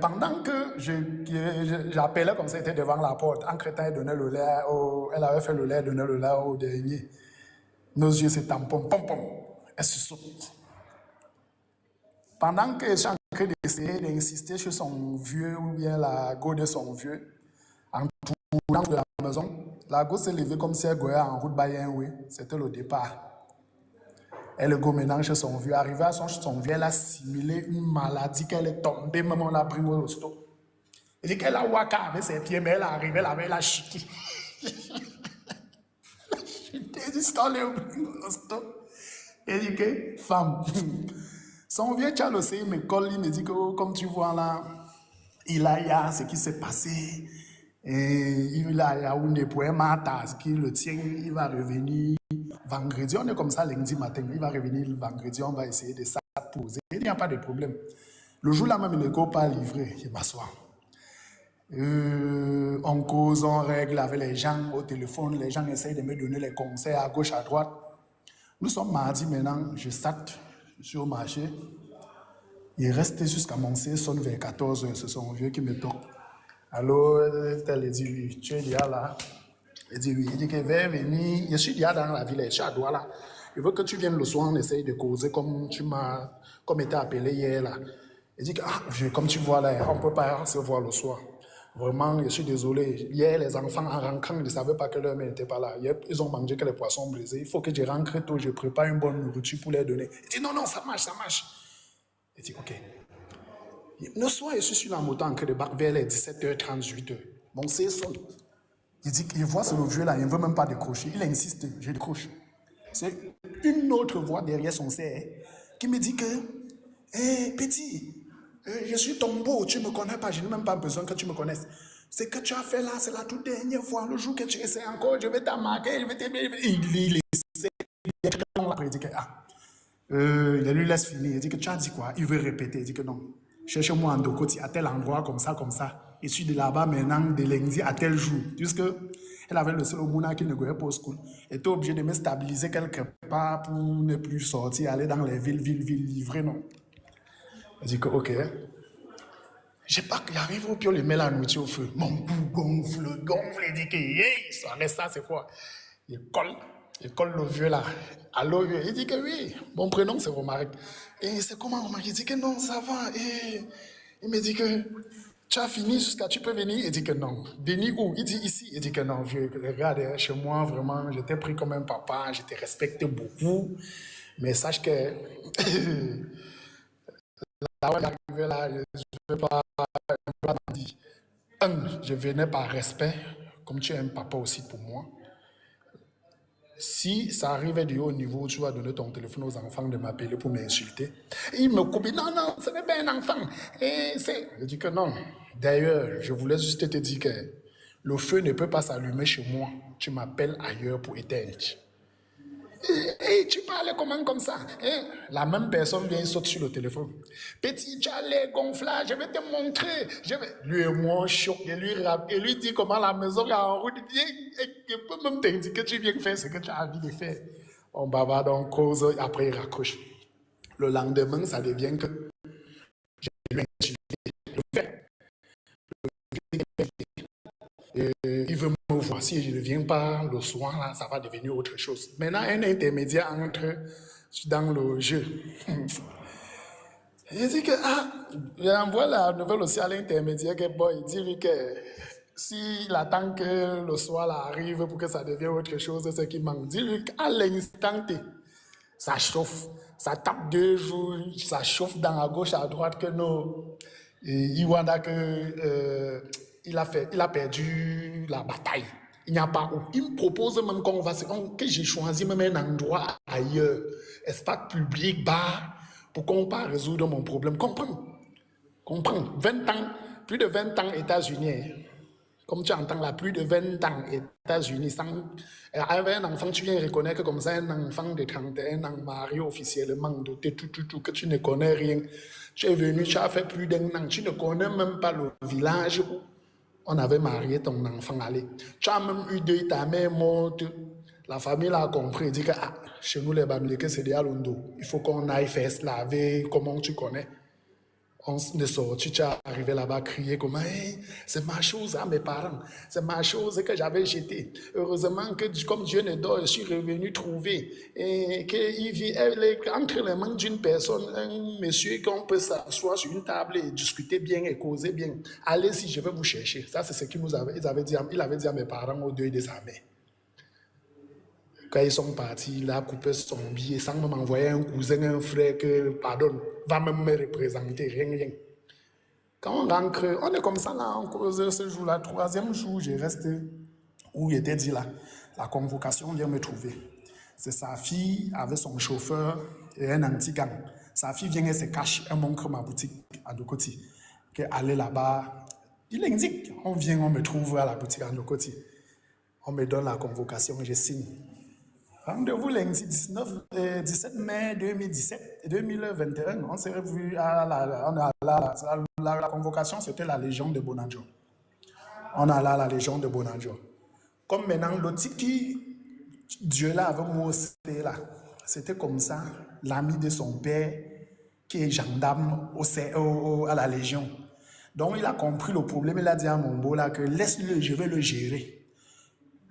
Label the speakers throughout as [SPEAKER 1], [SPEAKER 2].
[SPEAKER 1] pendant que j'appelais comme ça, était devant la porte, en crétin, elle avait fait le lait, donnait le lait au dernier. Nos yeux se tamponnent, pom pom, elle se saute. Pendant que je suis en train d'essayer d'insister sur son vieux ou bien la go de son vieux, en tournant de la maison, la go s'est levée comme si elle goyait en route Bayern-Way. C'était le départ. Et le go ménage chez son vieux. Arrivé à son vieux, elle a simulé une maladie qu'elle est tombée, même on l'a pris au hosto. Il dit qu'elle a waka avec ses pieds, mais elle est arrivée là-bas, elle a chuté. Elle a dit, au hosto. Il dit que, femme, son vieux Charles aussi, il me colle, il me dit que, oh, comme tu vois là, il y a ce qui s'est passé. Et il y a un poème qui le tient, il va revenir vendredi. On est comme ça lundi matin, il va revenir le vendredi, on va essayer de s'apposer. Il n'y a pas de problème. Le jour là même, il ne go pas livré, il m'assoit. On cause, on règle avec les gens au téléphone, les gens essayent de me donner les conseils à gauche, à droite. Nous sommes mardi maintenant, je saute sur le marché. Il reste jusqu'à mon C, sonne vers 14h, c'est son vieux qui me toque. Allô, elle dit oui, tu es déjà là. Il dit oui, il dit que va venir, je suis déjà dans la ville, je suis à Douala. Il veut que tu viennes le soir, on essaye de causer comme tu m'as, comme été appelé hier là. Il dit que, comme tu vois là, on ne peut pas se voir le soir. Vraiment, je suis désolé. Hier, les enfants, en rentrant, ils ne savaient pas que leur mère n'était pas là. Hier, ils ont mangé que les poissons brisés. Il faut que je rentre tôt, je prépare une bonne nourriture pour les donner. Il dit non, non, ça marche, ça marche. Il dit ok. Le soir, je suis sur la moto en train de battre vers les 17h, 38h. Mon C sonne. Il dit qu'il voit ce vieux là, il ne veut même pas décrocher. Il insiste, je décroche. C'est une autre voix derrière son C qui me dit que, hé, petit, je suis ton beau, tu ne me connais pas, je n'ai même pas besoin que tu me connaisses. Ce que tu as fait là, c'est la toute dernière fois. Le jour que tu essaies encore, je vais t'amarquer, je vais t'aimer. Il essaie après, il dit que, il lui laisse finir. Il dit que tu as dit quoi? Il veut répéter. Il dit que non. Cherche-moi en Dokoti à tel endroit, comme ça, comme ça. Je suis de là-bas maintenant, de lundi à tel jour. Puisque elle avait le seul Mouna qui ne goyait pas au school. Elle était obligée de me stabiliser quelque part pour ne plus sortir, aller dans les villes livrer, non. Il dit que, ok. J'ai pas qu'il arrive au pied, il met la nourriture au feu. Mon bout gonfle. Il dit que, hey, ça, c'est quoi? Il colle le vieux là. Allô, vieux. Il dit que oui, mon prénom c'est Romaric. Et c'est comment Romaric? Il dit que non, ça va. Et il me dit que tu as fini jusqu'à tu peux venir. Il dit que non. Venir où? Il dit ici. Il dit que non, vieux. Regarde, chez moi, vraiment, je t'ai pris comme un papa, je te respecte beaucoup. Mais sache que là où il est arrivé là, je ne veux pas dire. Je venais par respect, comme tu es un papa aussi pour moi. Si ça arrivait du haut niveau, tu vas donner ton téléphone aux enfants de m'appeler pour m'insulter. Il me coupe, non, non, ce n'est pas un enfant. Et je dis que non. D'ailleurs, je voulais juste te dire que le feu ne peut pas s'allumer chez moi. Tu m'appelles ailleurs pour éteindre. Et tu parles comment comme ça? La même personne vient saute sur le téléphone. Petit, tu as les gonflages, je vais te montrer. Lui et moi, choc, et lui dit comment la maison est en route. Je peux même te dire que tu viens faire ce que tu as envie de faire. On bavarde, on cause, après il raccroche. Le lendemain, ça devient que je lui ai il veut me voir. Si je ne viens pas le soir, là, ça va devenir autre chose. Maintenant, un intermédiaire entre dans le jeu. Il dit que, j'envoie la nouvelle aussi à l'intermédiaire que, bon, il dit lui que s'il attend que le soir là, arrive pour que ça devienne autre chose, c'est ce qui manque. Dis-lui qu'à l'instant T, ça chauffe, ça tape 2 jours, ça chauffe dans la gauche, à droite, que non. Iwanda que il a perdu la bataille. Il n'y a pas où. Il me propose même que j'ai choisi même un endroit ailleurs, espace public, bar, pour qu'on puisse résoudre mon problème. Comprends? 20 ans, plus de 20 ans États-Unis. Comme tu entends là, plus de 20 ans États-Unis. Avec un enfant, tu viens reconnaître comme ça un enfant de 31 ans marié officiellement de tout, que tu ne connais rien. Tu es venu, tu as fait plus d'un an, tu ne connais même pas le village où on avait marié ton enfant. Allez. Tu as même eu deuil, ta mère morte. La famille a compris, il dit que chez nous les Bamileke, c'est des Alondo. Il faut qu'on aille faire se laver, comment tu connais. On est sorti, tu es arrivé là-bas, crier comme hey, c'est ma chose à mes parents, c'est ma chose que j'avais jetée. Heureusement que comme Dieu ne dort, je suis revenu trouver. Et qu'il vit entre les mains d'une personne, un monsieur qu'on peut s'asseoir sur une table et discuter bien et causer bien. Allez-y, je vais vous chercher. Ça, c'est ce qu'il avait dit à mes parents au deuil de sa mère. Quand ils sont partis, il a coupé son billet sans me m'envoyer un cousin, un frère que, pardonne, va même me représenter, rien. Quand on rentre, on est comme ça là, on cause ce jour-là. Troisième jour, j'ai resté où il était dit là. La convocation vient me trouver. C'est sa fille avec son chauffeur et un anti-gang. Sa fille vient et se cache, elle montre ma boutique à Dokoti. Qu'elle allait là-bas. Il indique, on vient, on me trouve à la boutique à Dokoti. On me donne la convocation, je signe. Rendez-vous lundi 17 mai 2021. On s'est revu à la convocation, c'était la Légion de Bonadjo. On allait à la Légion de Bonadjo. Comme maintenant, le tiki, Dieu là avec moi, c'était là. C'était comme ça, l'ami de son père, qui est gendarme à la Légion. Donc il a compris le problème, il a dit à mon beau là que laisse-le, je vais le gérer.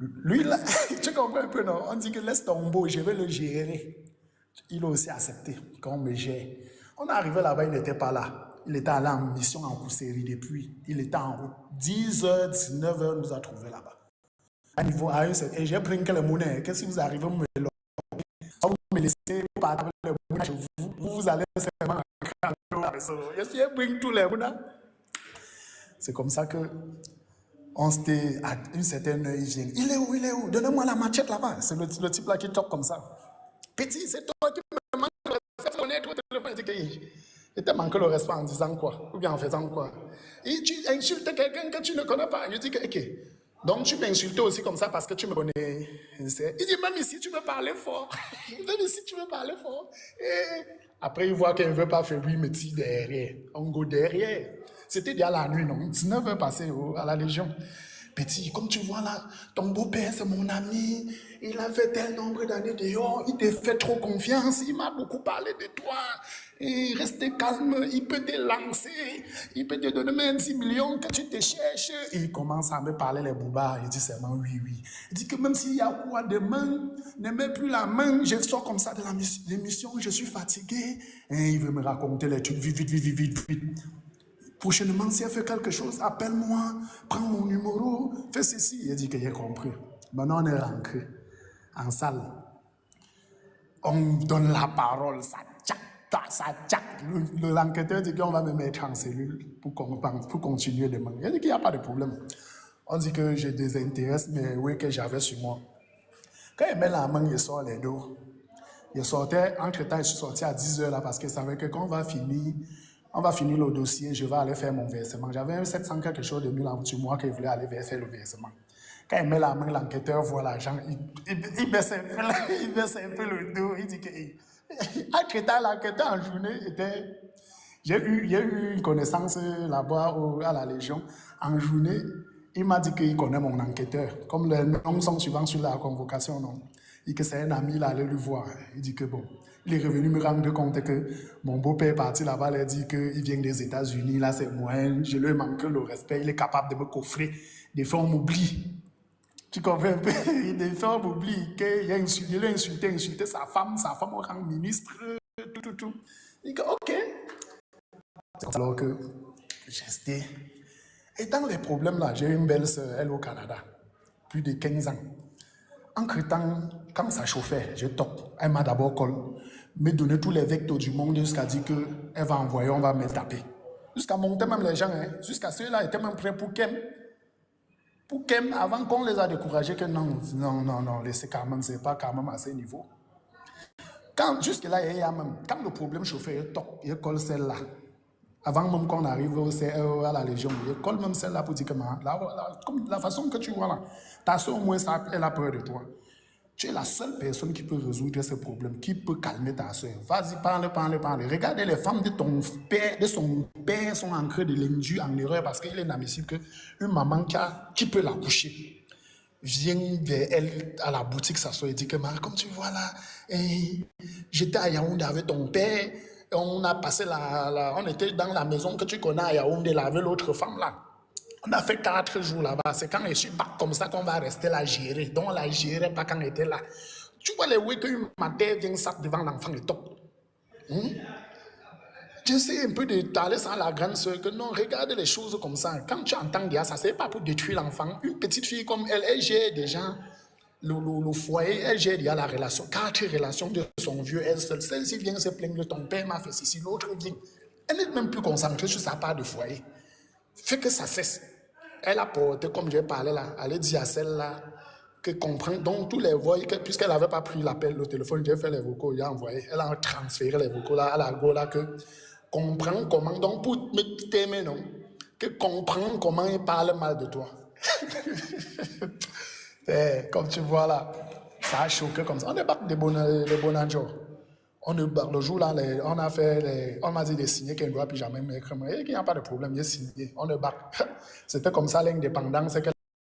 [SPEAKER 1] Lui, là, tu comprends un peu, non? On dit que laisse tomber, je vais le gérer. Il a aussi accepté qu'on me gère. On est arrivé là-bas, il n'était pas là. Il était allé en mission en Kousséri depuis. Il était en route. 10h, 19h, nous a trouvés là-bas. Et j'ai pris quelle monnaie. Qu'est-ce que vous arrivez à me le vous me laissez partir le monnaie chez vous. Vous allez seulement en j'ai pris tous les monnaies. C'est comme ça que on s'était à une certaine heure, il vient. Il est où? Donnez-moi la machette là-bas. C'est le type là qui toque comme ça. Petit, c'est toi qui me manque le respect. On est trop téléphone. Il te manque le respect en disant quoi? Ou bien en faisant quoi? Et tu insultes quelqu'un que tu ne connais pas. Je dis que, ok. Donc tu m'insultes aussi comme ça parce que tu me connais. Il dit, même ici, tu veux parler fort. Même ici, tu veux parler fort. Et après, il voit qu'il ne veut pas faire lui, il me tire derrière. On go derrière. C'était déjà la nuit, non? 19h passé à la Légion. Petit, comme tu vois là, ton beau-père, c'est mon ami. Il a fait tel nombre d'années dehors. Il te fait trop confiance. Il m'a beaucoup parlé de toi. Et reste calme. Il peut te lancer. Il peut te donner même 10 millions que tu te cherches. Et il commence à me parler les boubas. Il dit seulement oui. Il dit que même s'il y a quoi demain, ne mets plus la main. Je sors comme ça de l'émission. Je suis fatigué. Et il veut me raconter les trucs vite. Prochainement, si elle fait quelque chose, appelle-moi, prends mon numéro, fais ceci. Il a dit qu'il a compris. Maintenant, on est rentré en salle. On donne la parole, ça tchac. L'enquêteur dit qu'on va me mettre en cellule pour continuer demain. Il a dit qu'il n'y a pas de problème. On dit que je désintéresse, mais oui, que j'avais sur moi. Quand il met la main, il sort les dos. Il sortait, entre-temps, je suis sorti à 10h là parce qu'il savait que quand on va finir le dossier, je vais aller faire mon versement. J'avais un 700 quelque chose de 1000 sur moi qu'il voulait aller faire le versement. Quand il met la main, l'enquêteur voit l'argent, il baisse un peu le dos, il dit que... Entre-temps, l'enquêteur en journée était... J'ai eu une connaissance là-bas à la Légion. En journée, il m'a dit qu'il connaît mon enquêteur. Comme les noms sont souvent sur la convocation, non? Il dit que c'est un ami, il allait le voir. Il dit que bon... Il est revenu me rendre compte que mon beau-père est parti là-bas, il a dit qu'il vient des États-Unis, là c'est moyen, je lui manque le respect, il est capable de me coffrer. Des fois on m'oublie. Tu comprends un peu? Des fois on m'oublie qu'il a insulté sa femme au rang ministre, tout. Il dit ok. Alors que j'étais. Et dans les problèmes là, j'ai une belle sœur, elle au Canada, plus de 15 ans. Entre-temps, quand ça chauffait, je toque. Elle m'a d'abord collé, me donné tous les vecteurs du monde jusqu'à dire qu'elle va envoyer, on va me taper. Jusqu'à monter même les gens, jusqu'à ceux-là étaient même prêts pour Kem. Pour Kem, avant qu'on les a découragés, que non, laissez quand même, c'est pas quand même à ce niveau. Quand, jusque-là, il y a même, quand le problème chauffait, il colle celle-là. Avant même qu'on arrive à la Légion, il colle même celle-là pour dire que comme la façon que tu vois là, ta soeur au moins, elle a peur de toi. Tu es la seule personne qui peut résoudre ce problème, qui peut calmer ta soeur. Vas-y, parle. Regardez, les femmes de son père sont en train de l'induire en erreur parce qu'il est inadmissible qu'une maman qui peut la coucher vient vers elle à la boutique s'asseoir et dit que comme tu vois là, j'étais à Yaoundé avec ton père. Et on a passé on était dans la maison que tu connais à Yaoundé, là, avec l'autre femme là. On a fait 4 jours là-bas. C'est quand je suis back comme ça qu'on va rester là gérer. Donc on la gérait pas quand on était là. Tu vois les week-ends, ma tête vient ça devant l'enfant et top. J'essaie un peu de t'aller sans la grande soeur que non, regarde les choses comme ça. Quand tu entends dire ça, c'est pas pour détruire l'enfant. Une petite fille comme elle gère déjà le foyer, elle gère déjà la relation, 4 relations de son vieux, elle seule. Celle-ci vient se plaindre, ton père m'a fait ceci, l'autre vient. Elle n'est même plus concentrée sur sa part de foyer. Fait que ça cesse. Elle a porté, comme j'ai parlé là, elle a dit à celle-là que comprend. Donc tous les voix, puisqu'elle n'avait pas pris l'appel, le téléphone, j'ai fait les vocaux, j'ai envoyé. Elle a transféré les vocaux là, à la go là, que comprend comment, donc pour me t'aimer, non, que comprend comment il parle mal de toi. Comme tu vois là, ça a choqué comme ça. On débarque des bonanjos. On débarque le jour là, on a fait, on m'a dit de signer qu'elle ne doit plus jamais m'écrire. Et qu'il n'y a pas de problème, j'ai signé. On débarque. C'était comme ça l'indépendance.